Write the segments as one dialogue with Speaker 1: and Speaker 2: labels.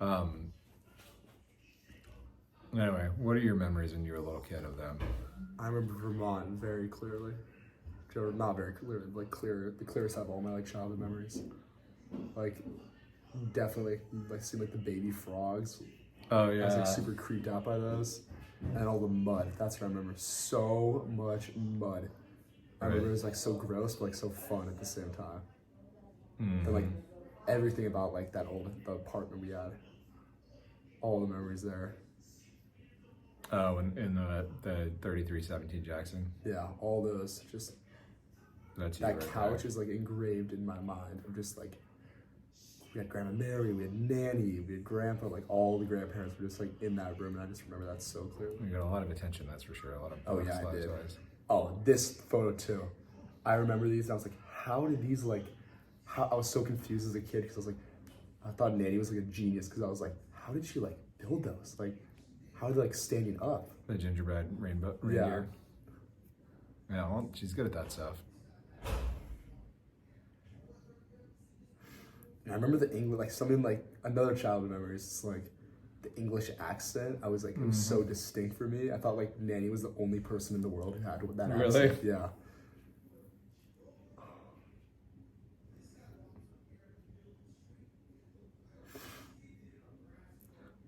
Speaker 1: Um, anyway, what are your memories when you were a little kid of them?
Speaker 2: I remember Vermont very clearly. Or not very clearly, like clear, the clearest out of all my like childhood memories. Like definitely like seeing like the baby frogs.
Speaker 1: Oh
Speaker 2: I was
Speaker 1: yeah.
Speaker 2: like super creeped out by those. And all the mud. That's what I remember. So much mud. I remember it was like so gross but like so fun at the same time. And like everything about like the apartment we had. All the memories there.
Speaker 1: Oh, in the 3317 Jackson.
Speaker 2: Yeah, all those. Just
Speaker 1: That's
Speaker 2: that
Speaker 1: right
Speaker 2: couch
Speaker 1: there.
Speaker 2: is like engraved in my mind of just like we had Grandma Mary, we had Nanny, we had Grandpa, like all the grandparents were just like in that room, and I just remember that so clearly.
Speaker 1: You got a lot of attention, that's for sure. A lot of
Speaker 2: Oh yeah, I did.
Speaker 1: toys.
Speaker 2: Oh, this photo too. I remember these, and I was like, how did these like? How I was so confused as a kid because I was like, I thought Nanny was like a genius because I was like, how did she like build those? Like, how are they like standing up?
Speaker 1: The gingerbread reindeer. Yeah, well, she's good at that stuff.
Speaker 2: And I remember the English, like something like another childhood memory is like the English accent. I was like, it was so distinct for me. I thought like Nanny was the only person in the world who had that
Speaker 1: Really?
Speaker 2: accent. Yeah.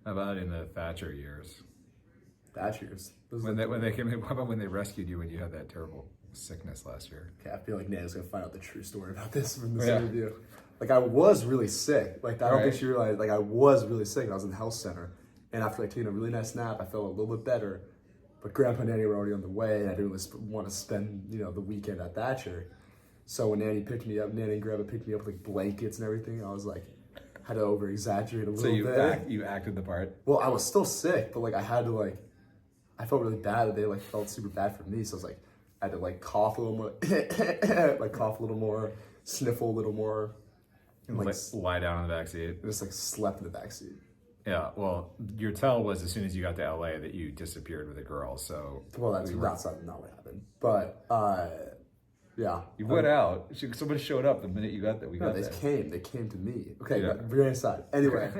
Speaker 1: How about in the Thatcher years?
Speaker 2: Thatcher's.
Speaker 1: When they came, how about when they rescued you when you had that terrible sickness last year?
Speaker 2: Okay, I feel like Nanny's gonna find out the true story about this from this interview. Like I was really sick. Like I don't think she realized. Like I was really sick. And I was in the health center, and after like taking a really nice nap, I felt a little bit better. But Grandpa and Nanny were already on the way, and I didn't really want to spend the weekend at Thatcher. So when Nanny picked me up, Nanny and Grandpa picked me up with like blankets and everything. I was like, had to over exaggerate a little bit.
Speaker 1: You acted the part.
Speaker 2: Well, I was still sick, but like I had to like, I felt really bad that they like felt super bad for me. So I was like, I had to like cough a little more, like cough a little more, sniffle a little more.
Speaker 1: And like lie down in the backseat.
Speaker 2: Just like slept in the backseat.
Speaker 1: Yeah, well, your tell was as soon as you got to LA that you disappeared with a girl. So
Speaker 2: that's not what happened. But yeah,
Speaker 1: you went out. Someone showed up the minute you got there.
Speaker 2: They came to me. Okay, but very aside. Anyway,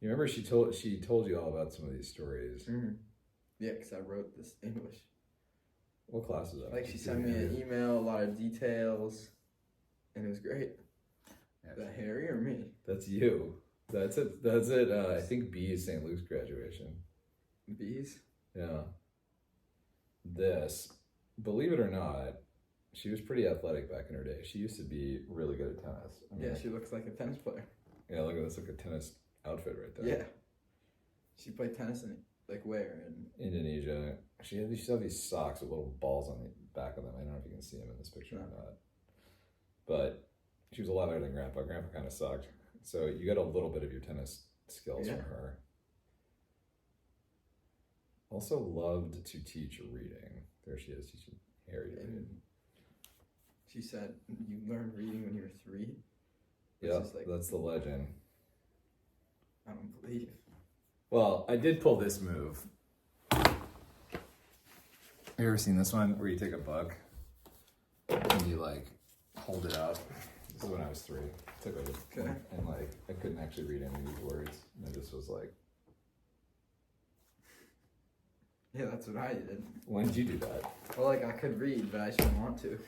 Speaker 1: you remember she told you all about some of these stories.
Speaker 3: Mm-hmm. Yeah, because I wrote this English.
Speaker 1: What class is that?
Speaker 3: Like she sent me an email, a lot of details, and it was great.
Speaker 1: Yeah.
Speaker 3: Is that Harry or me?
Speaker 1: That's you. That's it. I think B is St. Luke's graduation.
Speaker 3: B's?
Speaker 1: Yeah. This, believe it or not, she was pretty athletic back in her day. She used to be really good at tennis.
Speaker 3: She looks like a tennis player.
Speaker 1: Yeah, look at this, like a tennis outfit right there.
Speaker 3: Yeah. She played tennis in, like, where? In
Speaker 1: Indonesia. She used to have these socks with little balls on the back of them. I don't know if you can see them in this picture or not. But she was a lot better than Grandpa. Grandpa kind of sucked. So you got a little bit of your tennis skills from her. Also loved to teach reading. There she is teaching Harry to read.
Speaker 3: She said you learned reading when you were 3.
Speaker 1: Yep, that's the legend.
Speaker 3: I don't believe.
Speaker 1: Well, I did pull this move. Have you ever seen this one where you take a book and you like hold it up? This is when I was 3. I took like and like I couldn't actually read any of these words. And I just was like,
Speaker 3: yeah, that's what I did.
Speaker 1: when did you do that?
Speaker 3: Well, like I could read, but I just didn't want to.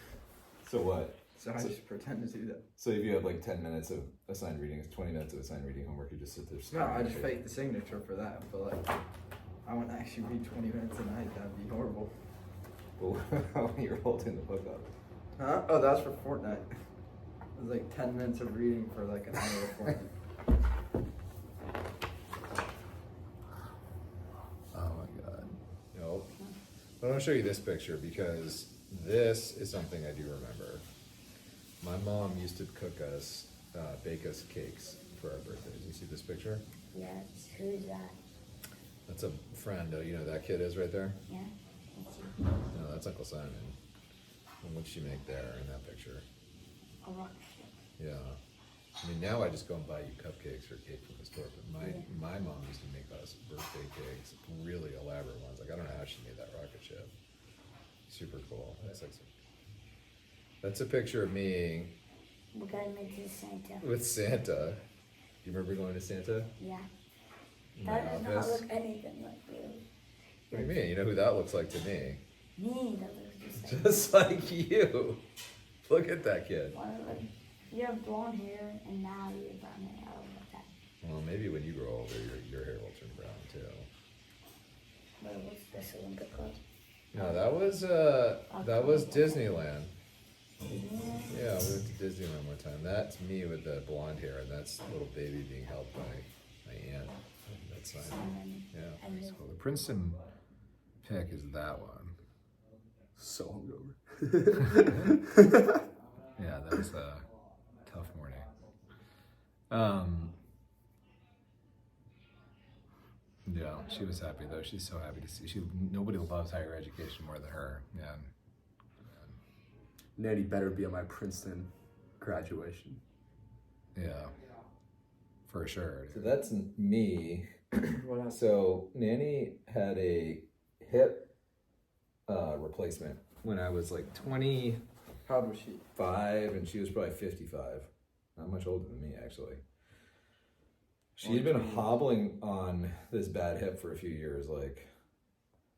Speaker 1: So what?
Speaker 3: So I just pretend to do that.
Speaker 1: So if you have like 10 minutes of assigned reading, 20 minutes of assigned reading homework, you just sit there.
Speaker 3: No, I just faked the signature for that. But like, I wouldn't actually read 20 minutes a night. That'd be horrible.
Speaker 1: Well, when you're holding the book up.
Speaker 3: Huh? Oh, that was for Fortnite. It was like 10 minutes of reading for like an hour of Fortnite.
Speaker 1: Oh my god. Nope. I want to show you this picture because this is something I do remember. My mom used to bake us cakes for our birthdays. You see this picture?
Speaker 4: Yes. Who's that?
Speaker 1: That's a friend. You know who that kid is right there?
Speaker 4: Yeah.
Speaker 1: No, that's Uncle Simon. And what'd she make there in that picture?
Speaker 4: A rock.
Speaker 1: Yeah. I mean, now I just go and buy you cupcakes or cake from the store, but my mom used to make us birthday cakes, really elaborate ones. Like, I don't know how she made that rocket ship. Super cool. That's a picture of me
Speaker 4: We gotta make this Santa.
Speaker 1: with Santa. Do you remember going to Santa?
Speaker 4: Yeah.
Speaker 1: In my
Speaker 4: That does not
Speaker 1: office?
Speaker 4: look anything like you.
Speaker 1: What do you mean? You know who that looks like to me?
Speaker 4: Me, that looks just like
Speaker 1: Just like you. Look at that kid.
Speaker 4: one of them. You have blonde hair, and now you have brown hair. I don't like that.
Speaker 1: Well, maybe when you grow older, your hair will turn brown too.
Speaker 4: But what's this Olympic Club?
Speaker 1: No, that was Disneyland. Yeah, we went to Disneyland one time. That's me with the blonde hair, and that's little baby being held by my aunt. That's nice. Yeah.
Speaker 4: And
Speaker 1: So the Princeton pick is that one.
Speaker 2: So hungover.
Speaker 1: Yeah, that was a tough morning. Yeah, she was happy though. She's so happy to see. Nobody loves higher education more than her. Yeah.
Speaker 2: Nani better be at my Princeton graduation.
Speaker 1: Yeah. For sure.
Speaker 5: So that's me.
Speaker 3: What else?
Speaker 5: So Nani had a hip replacement when I was like 25,
Speaker 3: How old was she?
Speaker 5: and she was probably 55. Not much older than me, actually. She had been hobbling on this bad hip for a few years. Like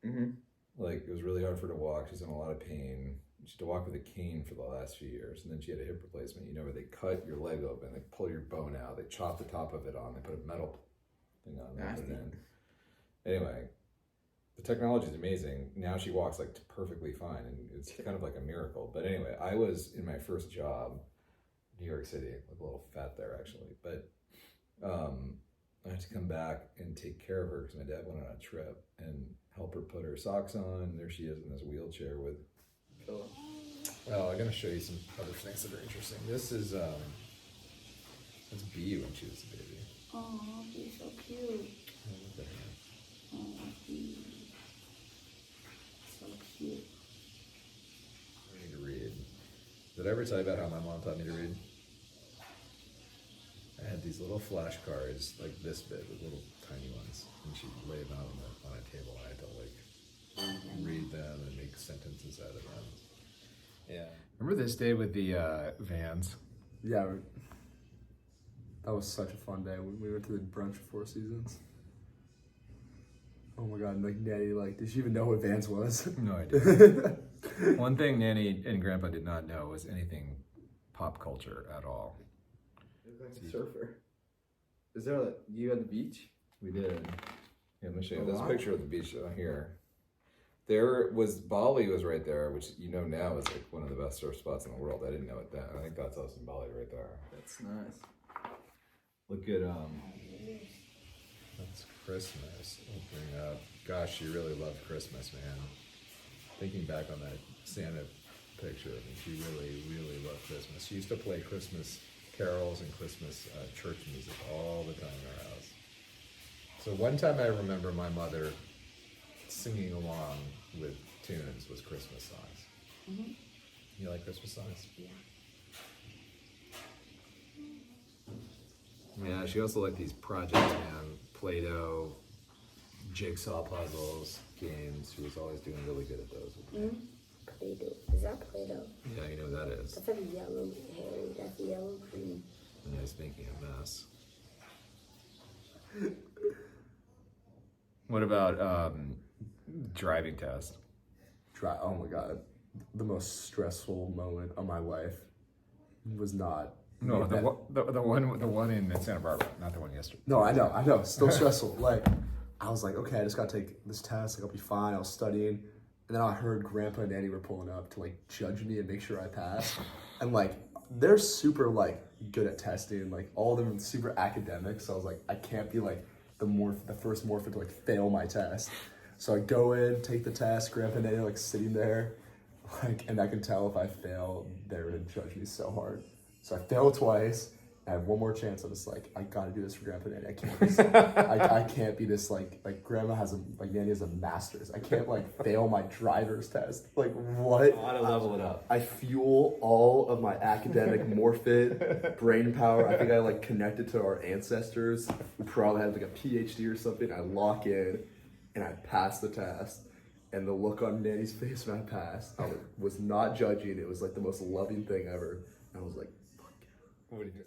Speaker 5: it was really hard for her to walk. She's in a lot of pain. She had to walk with a cane for the last few years. And then she had a hip replacement, where they cut your leg open, they pull your bone out, they chop the top of it on, they put a metal thing on, they put it in. Anyway, the technology is amazing. Now she walks like perfectly fine, and it's kind of like a miracle. But anyway, I was in my first job, New York City, like a little fat there actually, but I had to come back and take care of her because my dad went on a trip and help her put her socks on. There she is in this wheelchair with
Speaker 3: Philip.
Speaker 1: Well, I'm gonna show you some other things that are interesting. This is that's Bee when she was a baby.
Speaker 4: oh, he's so cute.
Speaker 1: Look at her.
Speaker 4: Oh, he's so cute.
Speaker 1: I need to read. Did I ever tell you about how my mom taught me to read? I had these little flashcards, like this big, with little tiny ones, and she'd lay them out on a table, and I had to like read them and make sentences out of them. Yeah. Remember this day with the vans?
Speaker 2: Yeah, that was such a fun day. We went to the brunch of Four Seasons. Oh my god, like Nani, like, did she even know what Vans was?
Speaker 1: No idea. One thing Nanny and Grandpa did not know was anything pop culture at all.
Speaker 3: You're like a surfer. Is there you at the beach?
Speaker 5: We did. Yeah, let me show you
Speaker 3: Oh,
Speaker 5: this
Speaker 3: wow.
Speaker 5: picture of the beach here. There was Bali was right there, which now is like one of the best surf spots in the world. I didn't know it then. I think that's us in Bali right there.
Speaker 3: That's nice.
Speaker 5: Look at
Speaker 1: That's Christmas opening up. Gosh, she really loved Christmas, man. Thinking back on that Santa picture, I mean, she really, really loved Christmas. She used to play Christmas carols and Christmas church music all the time in our house. So one time I remember my mother singing along with tunes was Christmas songs.
Speaker 4: Mm-hmm.
Speaker 1: You like Christmas songs?
Speaker 4: Yeah.
Speaker 1: Yeah, she also liked these projects, man. Play-Doh, jigsaw puzzles, games. She was always doing really good at those.
Speaker 4: Mm-hmm. Play-Doh. Is that Play-Doh?
Speaker 1: Yeah, you know what that is.
Speaker 4: That's like a yellow hair. That's yellow green.
Speaker 1: And I was making a mess. What about driving test?
Speaker 2: Oh my god, the most stressful moment of my life was not.
Speaker 1: No, the one in Santa Barbara, not the one yesterday.
Speaker 2: No, I know, still stressful. Like, I was like, okay, I just gotta take this test. Like, I'll be fine. I was studying, and then I heard Grandpa and Nani were pulling up to like judge me and make sure I passed. And like, they're super like good at testing. Like, all of them are super academic. So I was like, I can't be like the first morphin to like fail my test. So I go in, take the test. Grandpa and Nani are like sitting there, like, and I can tell if I fail, they're gonna judge me so hard. So I failed twice. I have one more chance. I'm just like, I gotta do this for Grandpa and Nani. I can't. I can't be this like Grandma has Nani has a master's. I can't like fail my driver's test. Like what?
Speaker 5: I want to level it up.
Speaker 2: I fuel all of my academic morphit brain power. I think I like connected to our ancestors who probably had like a PhD or something. I lock in, and I pass the test. And the look on Nani's face when I passed, I was not judging. It was like the most loving thing ever. I was like, fuck yeah.
Speaker 1: What do you do?